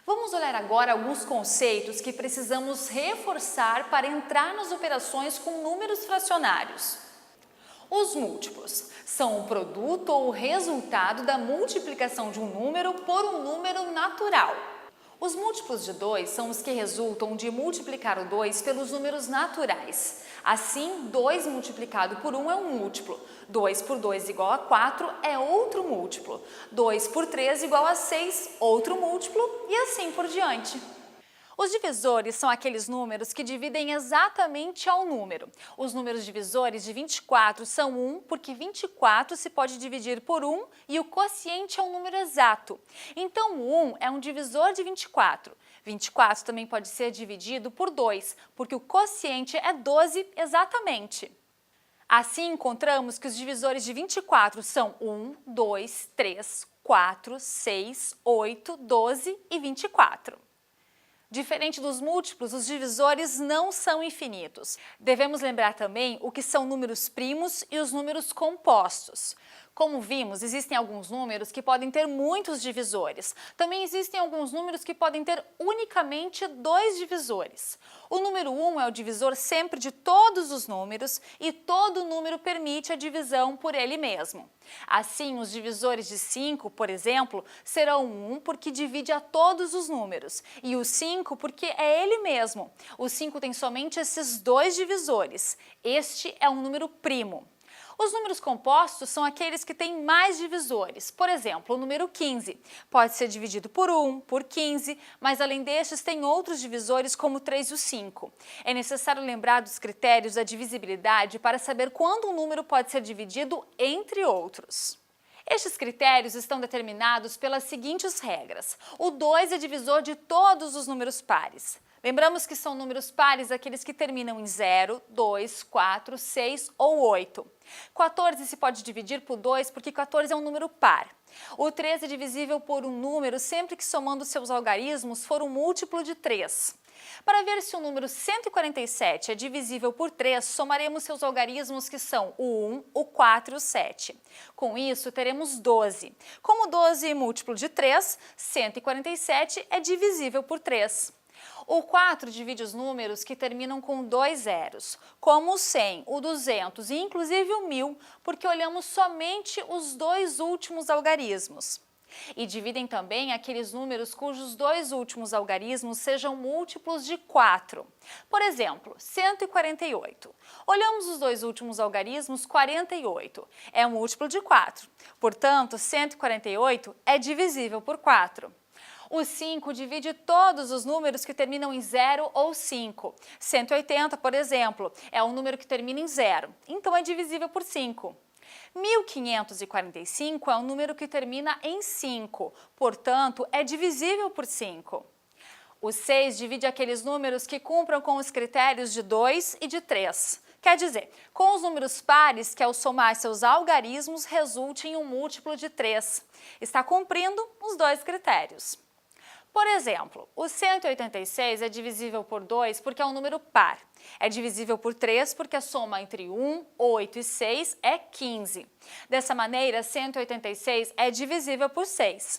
Vamos olhar agora alguns conceitos que precisamos reforçar para entrar nas operações com números fracionários. Os múltiplos são o produto ou o resultado da multiplicação de um número por um número natural. Os múltiplos de 2 são os que resultam de multiplicar o 2 pelos números naturais. Assim, 2 multiplicado por 1 é um múltiplo, 2 por 2 igual a 4 é outro múltiplo, 2 por 3 igual a 6, outro múltiplo e assim por diante. Os divisores são aqueles números que dividem exatamente ao número. Os números divisores de 24 são 1, porque 24 se pode dividir por 1 e o quociente é um número exato. Então, o 1 é um divisor de 24. 24 também pode ser dividido por 2, porque o quociente é 12 exatamente. Assim, encontramos que os divisores de 24 são 1, 2, 3, 4, 6, 8, 12 e 24. Diferente dos múltiplos, os divisores não são infinitos. Devemos lembrar também o que são números primos e os números compostos. Como vimos, existem alguns números que podem ter muitos divisores. Também existem alguns números que podem ter unicamente 2 divisores. O número 1 é o divisor sempre de todos os números e todo número permite a divisão por ele mesmo. Assim, os divisores de 5, por exemplo, serão 1 porque divide a todos os números e o 5 porque é ele mesmo. O 5 tem somente esses 2 divisores. Este é um número primo. Os números compostos são aqueles que têm mais divisores. Por exemplo, o número 15 pode ser dividido por 1, por 15, mas além destes tem outros divisores como o 3 e o 5. É necessário lembrar dos critérios da divisibilidade para saber quando um número pode ser dividido entre outros. Estes critérios estão determinados pelas seguintes regras. O 2 é divisor de todos os números pares. Lembramos que são números pares aqueles que terminam em 0, 2, 4, 6 ou 8. 14 se pode dividir por 2 porque 14 é um número par. O 3 é divisível por um número sempre que somando seus algarismos for um múltiplo de 3. Para ver se o número 147 é divisível por 3, somaremos seus algarismos que são o 1, o 4 e o 7. Com isso, teremos 12. Como 12 é múltiplo de 3, 147 é divisível por 3. O 4 divide os números que terminam com 2 zeros, como o 100, o 200 e inclusive o 1000, porque olhamos somente os 2 últimos algarismos. E dividem também aqueles números cujos 2 últimos algarismos sejam múltiplos de 4. Por exemplo, 148. Olhamos os 2 últimos algarismos, 48. É um múltiplo de 4. Portanto, 148 é divisível por 4. O 5 divide todos os números que terminam em 0 ou 5. 180, por exemplo, é um número que termina em 0, então é divisível por 5. 1545 é um número que termina em 5, portanto, é divisível por 5. O 6 divide aqueles números que cumpram com os critérios de 2 e de 3. Quer dizer, com os números pares que ao somar seus algarismos resulte em um múltiplo de 3. Está cumprindo os 2 critérios. Por exemplo, o 186 é divisível por 2 porque é um número par. É divisível por 3 porque a soma entre 1, 8 e 6 é 15. Dessa maneira, 186 é divisível por 6.